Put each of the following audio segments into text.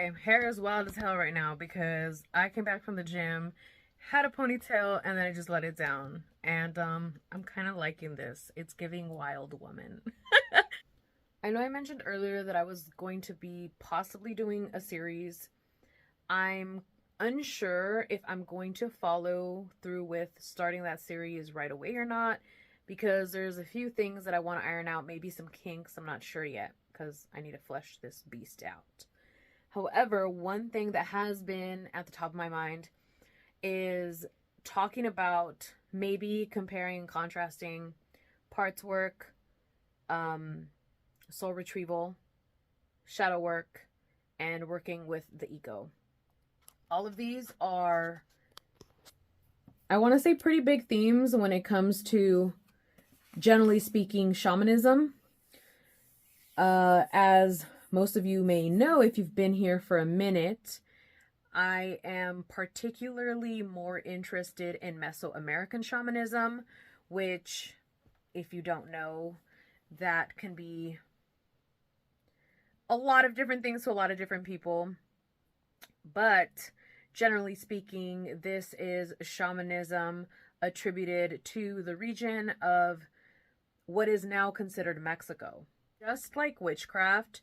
Okay, hair is wild as hell right now because I came back from the gym, had a ponytail, and then I just let it down. And I'm kind of liking this. It's giving wild woman. I know I mentioned earlier that I was going to be possibly doing a series. I'm unsure if I'm going to follow through with starting that series right away or not, because there's a few things that I want to iron out, maybe some kinks. I'm not sure yet because I need to flesh this beast out. However, one thing that has been at the top of my mind is talking about maybe comparing and contrasting parts work, soul retrieval, shadow work, and working with the ego. All of these are, I want to say, pretty big themes when it comes to, generally speaking, shamanism. As most of you may know, if you've been here for a minute, I am particularly more interested in Mesoamerican shamanism, which, if you don't know, that can be a lot of different things to a lot of different people. But generally speaking, this is shamanism attributed to the region of what is now considered Mexico. Just like witchcraft,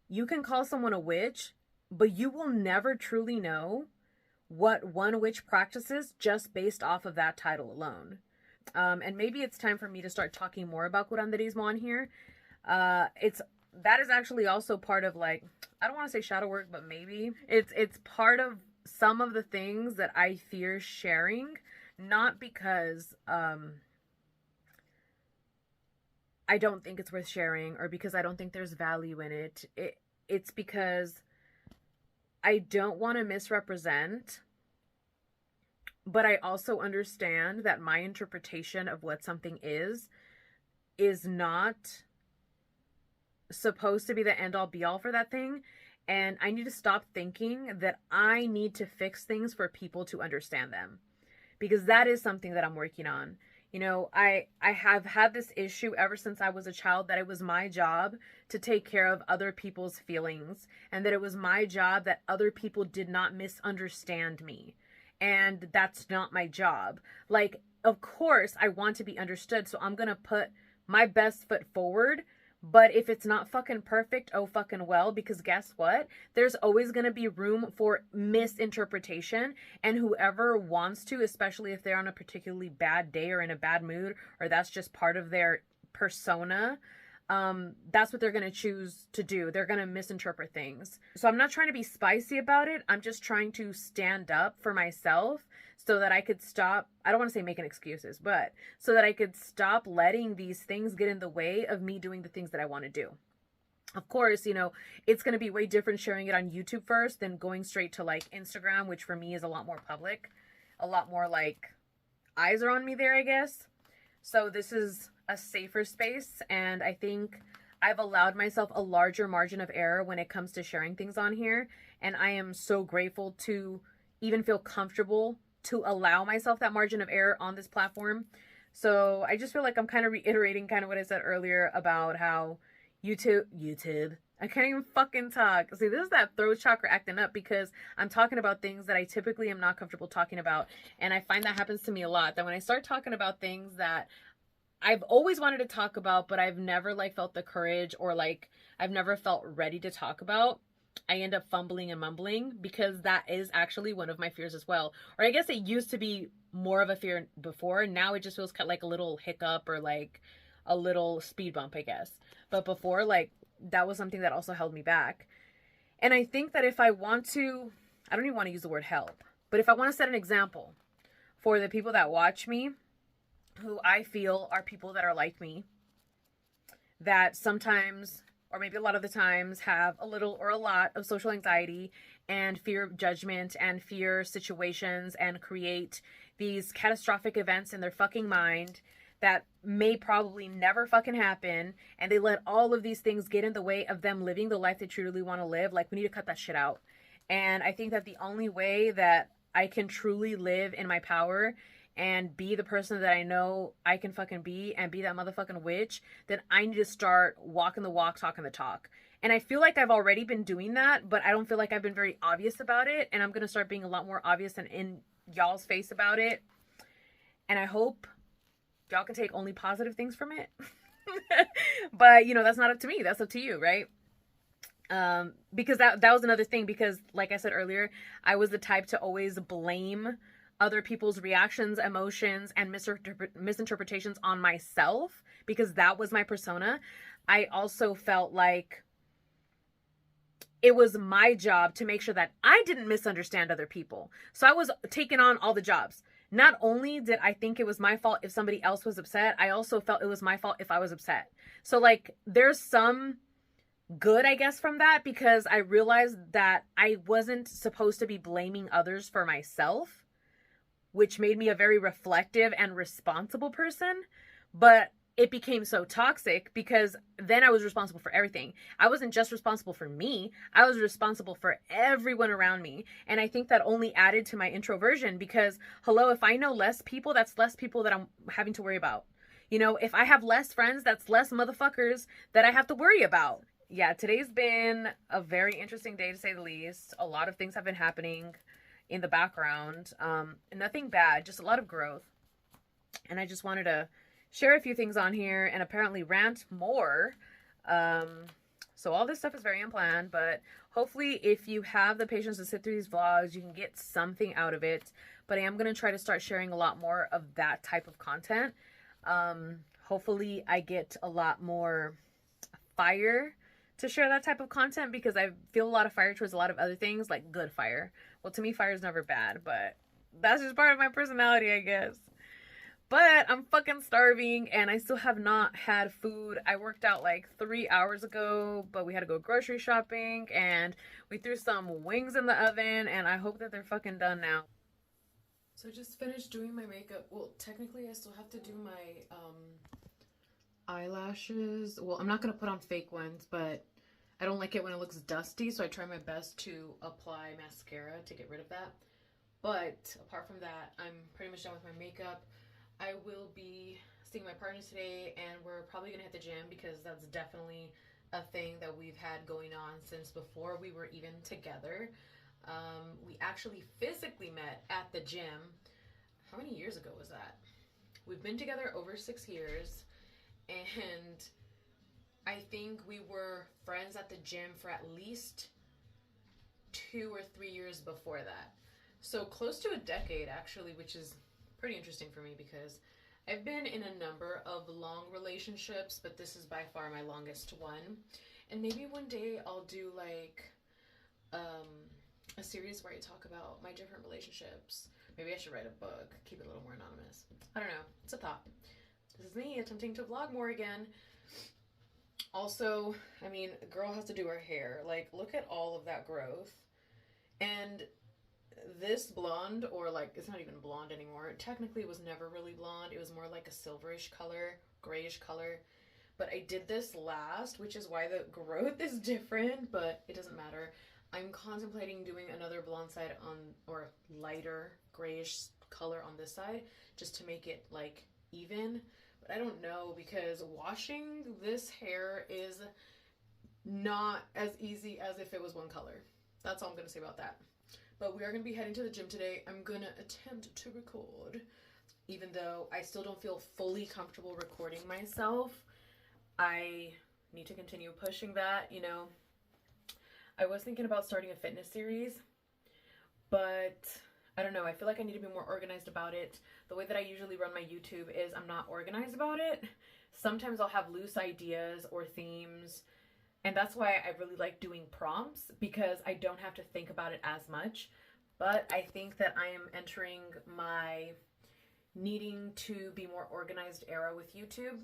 you can call someone a witch, but you will never truly know what one witch practices just based off of that title alone. And maybe it's time for me to start talking more about Curanderismo on here. That is actually also part of, like, I don't want to say shadow work, but maybe it's part of some of the things that I fear sharing, not because I don't think it's worth sharing or because I don't think there's value in it. It's because I don't want to misrepresent, but I also understand that my interpretation of what something is not supposed to be the end-all be-all for that thing. And I need to stop thinking that I need to fix things for people to understand them, because that is something that I'm working on. You know, I have had this issue ever since I was a child, that it was my job to take care of other people's feelings, and that it was my job that other people did not misunderstand me. And that's not my job. Like, of course, I want to be understood, so I'm going to put my best foot forward. But if it's not fucking perfect, oh fucking well, because guess what? There's always going to be room for misinterpretation, and whoever wants to, especially if they're on a particularly bad day or in a bad mood, or that's just part of their persona, that's what they're going to choose to do. They're going to misinterpret things. So I'm not trying to be spicy about it. I'm just trying to stand up for myself so that I could stop, I don't want to say making excuses, but so that I could stop letting these things get in the way of me doing the things that I want to do. Of course, you know, it's going to be way different sharing it on YouTube first than going straight to like Instagram, which for me is a lot more public, a lot more like eyes are on me there, I guess. So this is a safer space, and I think I've allowed myself a larger margin of error when it comes to sharing things on here, and I am so grateful to even feel comfortable to allow myself that margin of error on this platform. So I just feel like I'm kind of reiterating kind of what I said earlier about how YouTube, I can't even fucking talk. See, this is that throat chakra acting up, because I'm talking about things that I typically am not comfortable talking about. And I find that happens to me a lot, that when I start talking about things that I've always wanted to talk about, but I've never like felt the courage, or like I've never felt ready to talk about, I end up fumbling and mumbling, because that is actually one of my fears as well. Or I guess it used to be more of a fear before. Now it just feels kind of like a little hiccup or like a little speed bump, I guess. But before, like, that was something that also held me back. And I think that if I want to, I don't even want to use the word help, but if I want to set an example for the people that watch me, who I feel are people that are like me, that sometimes, or maybe a lot of the times, have a little or a lot of social anxiety and fear of judgment and fear situations, and create these catastrophic events in their fucking mind that may probably never fucking happen, and they let all of these things get in the way of them living the life they truly want to live. Like, we need to cut that shit out. And I think that the only way that I can truly live in my power and be the person that I know I can fucking be, and be that motherfucking witch, then I need to start walking the walk, talking the talk. And I feel like I've already been doing that, but I don't feel like I've been very obvious about it. And I'm going to start being a lot more obvious and in y'all's face about it. And I hope y'all can take only positive things from it. But, you know, that's not up to me. That's up to you, right? Because that was another thing, because like I said earlier, I was the type to always blame other people's reactions, emotions, and misinterpretations on myself, because that was my persona. I also felt like it was my job to make sure that I didn't misunderstand other people. So I was taking on all the jobs. Not only did I think it was my fault if somebody else was upset, I also felt it was my fault if I was upset. So like there's some good, I guess, from that, because I realized that I wasn't supposed to be blaming others for myself, which made me a very reflective and responsible person. But it became so toxic because then I was responsible for everything. I wasn't just responsible for me, I was responsible for everyone around me. And I think that only added to my introversion, because hello, if I know less people, that's less people that I'm having to worry about. You know, if I have less friends, that's less motherfuckers that I have to worry about. Yeah, today's been a very interesting day, to say the least. A lot of things have been happening in the background. Nothing bad, just a lot of growth. And I just wanted to share a few things on here and apparently rant more. So all this stuff is very unplanned, but hopefully if you have the patience to sit through these vlogs, you can get something out of it. But I am going to try to start sharing a lot more of that type of content. Hopefully I get a lot more fire to share that type of content, because I feel a lot of fire towards a lot of other things, like good fire. Well, to me, fire is never bad, but that's just part of my personality, I guess. But I'm fucking starving and I still have not had food. I worked out like 3 hours ago, but we had to go grocery shopping and we threw some wings in the oven, and I hope that they're fucking done now. So I just finished doing my makeup. Well, technically I still have to do my eyelashes. Well, I'm not going to put on fake ones, but I don't like it when it looks dusty, so I try my best to apply mascara to get rid of that. But apart from that, I'm pretty much done with my makeup. I will be seeing my partner today, and we're probably going to hit the gym, because that's definitely a thing that we've had going on since before we were even together. We actually physically met at the gym. How many years ago was that? We've been together over 6 years, and I think we were friends at the gym for at least 2 or 3 years before that. So close to a decade, actually, which is pretty interesting for me, because I've been in a number of long relationships, but this is by far my longest one. And maybe one day I'll do like a series where I talk about my different relationships. Maybe I should write a book, keep it a little more anonymous. I don't know, it's a thought. This is me attempting to vlog more again. Also, I mean, a girl has to do her hair. Like, look at all of that growth. And this blonde, or like, it's not even blonde anymore. Technically, it was never really blonde. It was more like a silverish color, grayish color. But I did this last, which is why the growth is different, but it doesn't matter. I'm contemplating doing another blonde side on, or lighter grayish color on this side, just to make it like even. But I don't know, because washing this hair is not as easy as if it was one color. That's all I'm going to say about that. But we are going to be heading to the gym today. I'm going to attempt to record, even though I still don't feel fully comfortable recording myself. I need to continue pushing that, you know. I was thinking about starting a fitness series, but I don't know. I feel like I need to be more organized about it. The way that I usually run my YouTube is I'm not organized about it. Sometimes I'll have loose ideas or themes, and that's why I really like doing prompts, because I don't have to think about it as much. But I think that I am entering my needing to be more organized era with YouTube,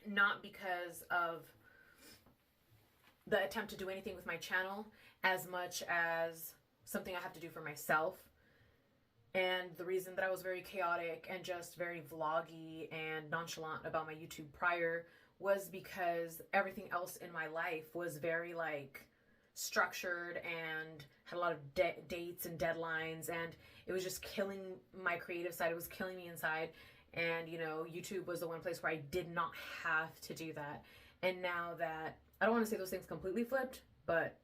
not because of the attempt to do anything with my channel, as much as something I have to do for myself. And the reason that I was very chaotic and just very vloggy and nonchalant about my YouTube prior was because everything else in my life was very like structured and had a lot of dates and deadlines, and it was just killing my creative side. It was killing me inside. And you know, YouTube was the one place where I did not have to do that. And now that I don't want to say those things completely flipped, but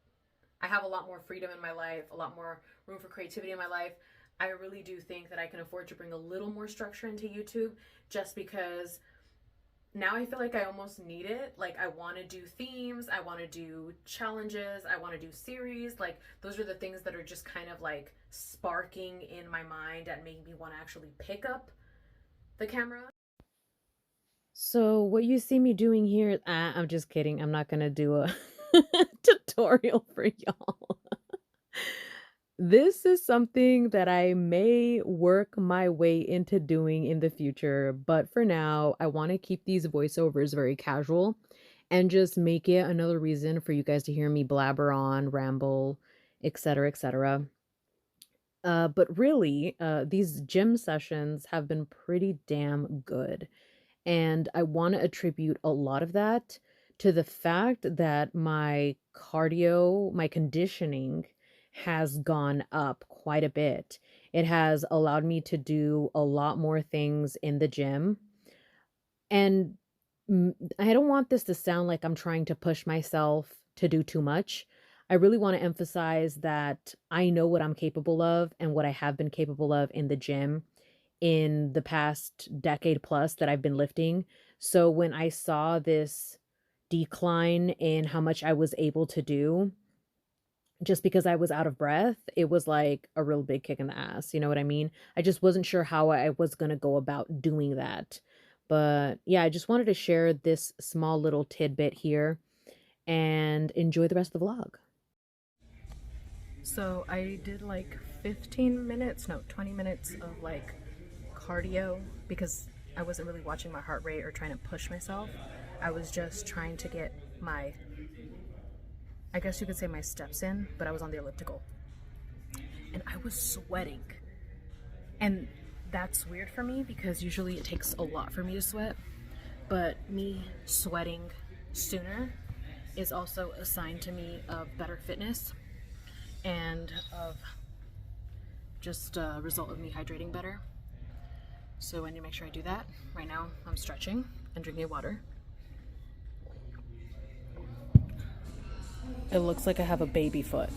I have a lot more freedom in my life, a lot more room for creativity in my life. I really do think that I can afford to bring a little more structure into YouTube, just because now I feel like I almost need it. Like, I want to do themes, I want to do challenges, I want to do series. Like, those are the things that are just kind of like sparking in my mind and making me want to actually pick up the camera. So what you see me doing here, I'm just kidding. I'm not gonna do a tutorial for y'all. This is something that I may work my way into doing in the future, but for now, I want to keep these voiceovers very casual and just make it another reason for you guys to hear me blabber on, ramble, etc., etc. But really, these gym sessions have been pretty damn good. And I want to attribute a lot of that to the fact that my cardio, my conditioning has gone up quite a bit. It has allowed me to do a lot more things in the gym. And I don't want this to sound like I'm trying to push myself to do too much. I really want to emphasize that I know what I'm capable of and what I have been capable of in the gym in the past decade plus that I've been lifting. So when I saw this decline in how much I was able to do just because I was out of breath, it was like a real big kick in the ass. You know what I mean? I just wasn't sure how I was going to go about doing that. But yeah, I just wanted to share this small little tidbit here and enjoy the rest of the vlog. So I did like 15 minutes, no, 20 minutes of like cardio because I wasn't really watching my heart rate or trying to push myself. I was just trying to get my, I guess you could say my steps in, but I was on the elliptical. And I was sweating. And that's weird for me because usually it takes a lot for me to sweat. But me sweating sooner is also a sign to me of better fitness and of just a result of me hydrating better. So I need to make sure I do that. Right now I'm stretching and drinking water. It looks like I have a baby foot.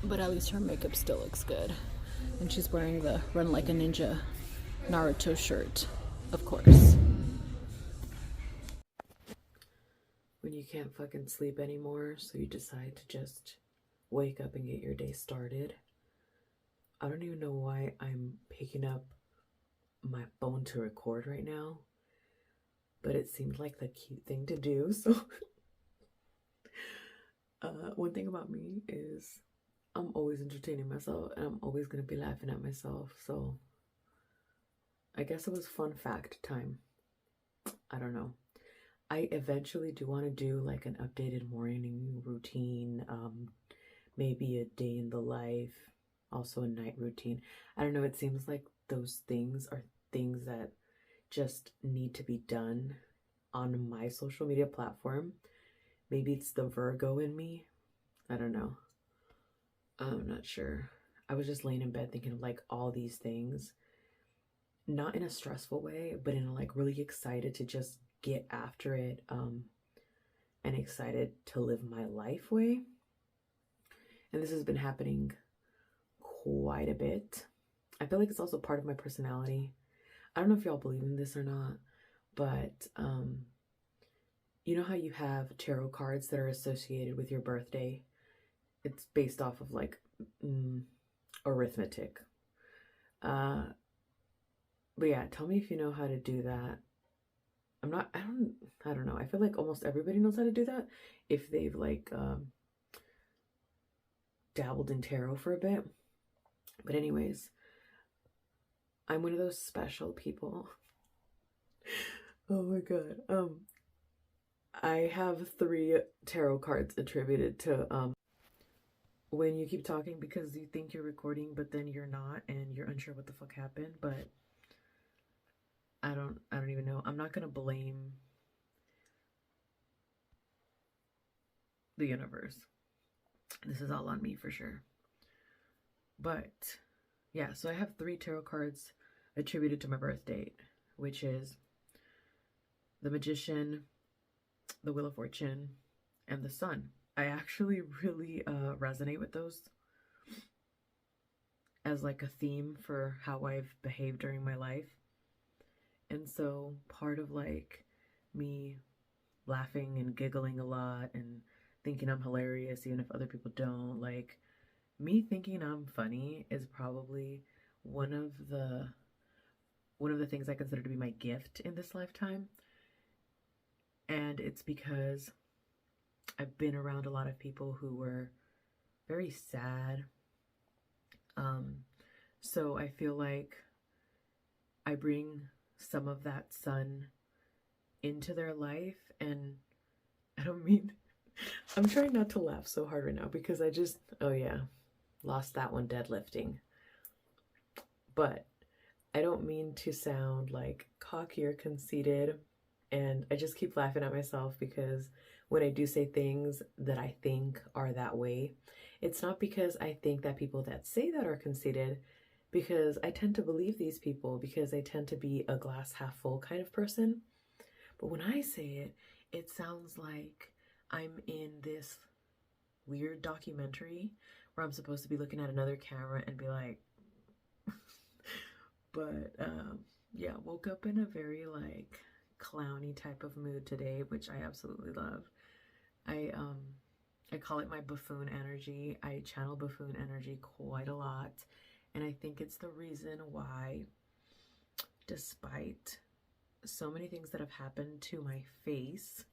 But at least her makeup still looks good. And she's wearing the Run Like a Ninja Naruto shirt, of course. When you can't fucking sleep anymore, so you decide to just wake up and get your day started. I don't even know why I'm picking up my phone to record right now, but it seemed like the cute thing to do. So one thing about me is I'm always entertaining myself and I'm always gonna be laughing at myself. So I guess it was fun fact time. I don't know. I eventually do want to do like an updated morning routine, maybe a day in the life, also a night routine. I don't know, it seems like those things are things that just need to be done on my social media platform. Maybe it's the Virgo in me. I don't know. I'm not sure. I was just laying in bed thinking of like all these things, not in a stressful way, but in a like really excited to just get after it, and excited to live my life way. And this has been happening quite a bit. I feel like it's also part of my personality. I don't know if y'all believe in this or not, but you know how you have tarot cards that are associated with your birthday? It's based off of like arithmetic. But yeah, tell me if you know how to do that. I don't know. I feel like almost everybody knows how to do that if they've like dabbled in tarot for a bit. But anyways, I'm one of those special people. Oh my god. I have 3 tarot cards attributed to when you keep talking because you think you're recording but then you're not and you're unsure what the fuck happened, but I don't even know. I'm not gonna blame the universe. This is all on me for sure. But yeah, so I have 3 tarot cards attributed to my birth date. which is the Magician, the Wheel of Fortune, and the Sun. I actually really resonate with those as like a theme for how I've behaved during my life. And so part of like me laughing and giggling a lot and thinking I'm hilarious even if other people don't, like me thinking I'm funny is probably one of the things I consider to be my gift in this lifetime. And it's because I've been around a lot of people who were very sad. So I feel like I bring some of that sun into their life, and I don't mean, I'm trying not to laugh so hard right now because I just, oh yeah, lost that one deadlifting. But I don't mean to sound like cocky or conceited, and I just keep laughing at myself because when I do say things that I think are that way, it's not because I think that people that say that are conceited, because I tend to believe these people because I tend to be a glass half full kind of person. But when I say it, it sounds like I'm in this weird documentary where I'm supposed to be looking at another camera and be like, but yeah, woke up in a very like clowny type of mood today, which I absolutely love. I call it my buffoon energy. I channel buffoon energy quite a lot, and I think it's the reason why, despite so many things that have happened to my face,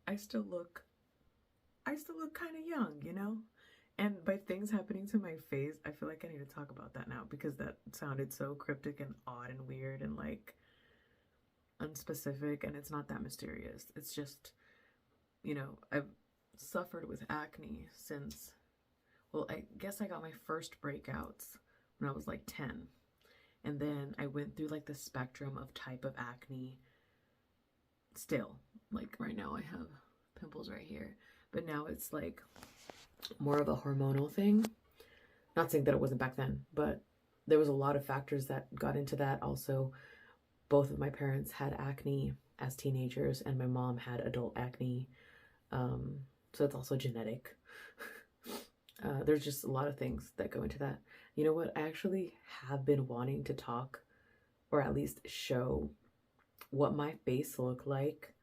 I still look kind of young, you know? And by things happening to my face, I feel like I need to talk about that now because that sounded so cryptic and odd and weird and like unspecific, and it's not that mysterious. It's just, you know, I've suffered with acne since, well, I guess I got my first breakouts when I was like 10. And then I went through like the spectrum of type of acne still. Like right now I have pimples right here, but now it's like more of a hormonal thing. Not saying that it wasn't back then, but there was a lot of factors that got into that. Also, both of my parents had acne as teenagers and my mom had adult acne. So it's also genetic. There's just a lot of things that go into that. You know what? I actually have been wanting to talk, or at least show, what my face looked like.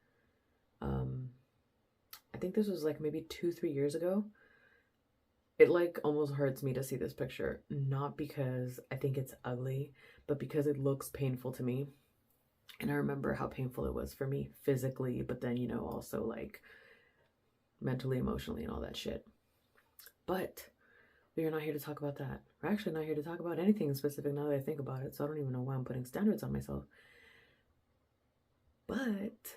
I think this was like maybe 2-3 years ago. It like almost hurts me to see this picture, not because I think it's ugly, but because it looks painful to me. And I remember how painful it was for me physically, but then, you know, also like mentally, emotionally, and all that shit. But we are not here to talk about that. We're actually not here to talk about anything specific now that I think about it, so I don't even know why I'm putting standards on myself. But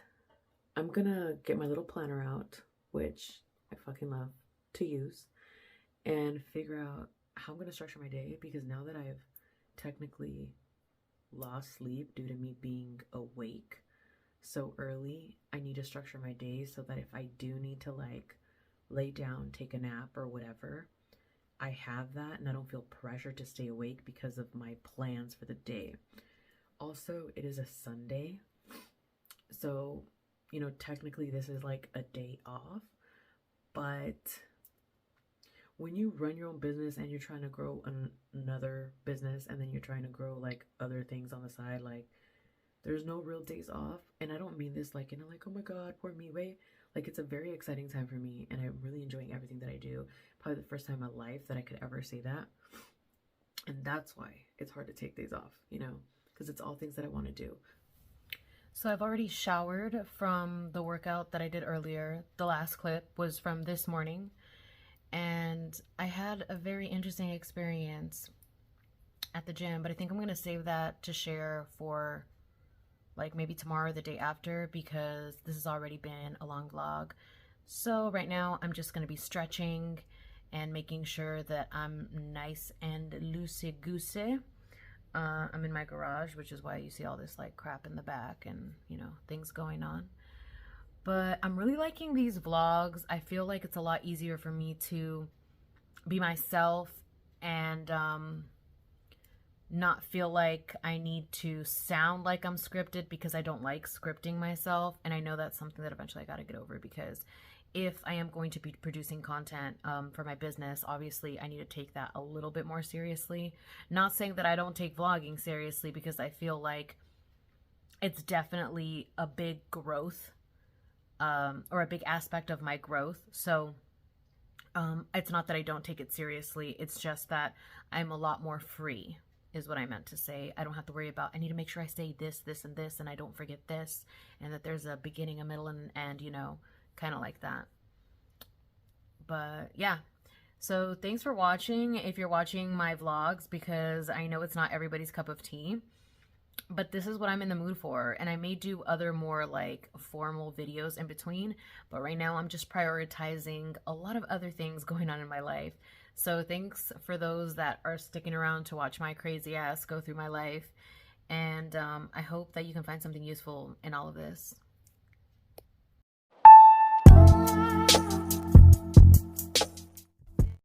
I'm gonna get my little planner out, which I fucking love to use, and figure out how I'm gonna structure my day, because now that I've technically lost sleep due to me being awake so early, I need to structure my day so that if I do need to like lay down, take a nap or whatever, I have that and I don't feel pressure to stay awake because of my plans for the day. Also, it is a Sunday, so, you know, technically this is like a day off, but when you run your own business and you're trying to grow another business, and then you're trying to grow like other things on the side, like there's no real days off. And I don't mean this like in a like, oh my god, poor me way. Like, it's a very exciting time for me and I'm really enjoying everything that I do. Probably the first time in my life that I could ever say that. And that's why it's hard to take days off, you know, because it's all things that I want to do. So I've already showered from the workout that I did earlier. The last clip was from this morning. And I had a very interesting experience at the gym, but I think I'm going to save that to share for like maybe tomorrow or the day after, because this has already been a long vlog. So right now I'm just going to be stretching and making sure that I'm nice and loosey-goosey. I'm in my garage, which is why you see all this like crap in the back and, you know, things going on. But I'm really liking these vlogs. I feel like it's a lot easier for me to be myself and not feel like I need to sound like I'm scripted, because I don't like scripting myself. And I know that's something that eventually I got to get over, because if I am going to be producing content for my business, obviously I need to take that a little bit more seriously. Not saying that I don't take vlogging seriously, because I feel like it's definitely a big growth or a big aspect of my growth. So it's not that I don't take it seriously. It's just that I'm a lot more free, is what I meant to say. I don't have to worry about, I need to make sure I say this, this, and this, and I don't forget this, and that there's a beginning, a middle, and end, you know, kind of like that. But yeah, so thanks for watching. If you're watching my vlogs, because I know it's not everybody's cup of tea, but this is what I'm in the mood for. And I may do other more like formal videos in between, but right now I'm just prioritizing a lot of other things going on in my life. So thanks for those that are sticking around to watch my crazy ass go through my life. And I hope that you can find something useful in all of this.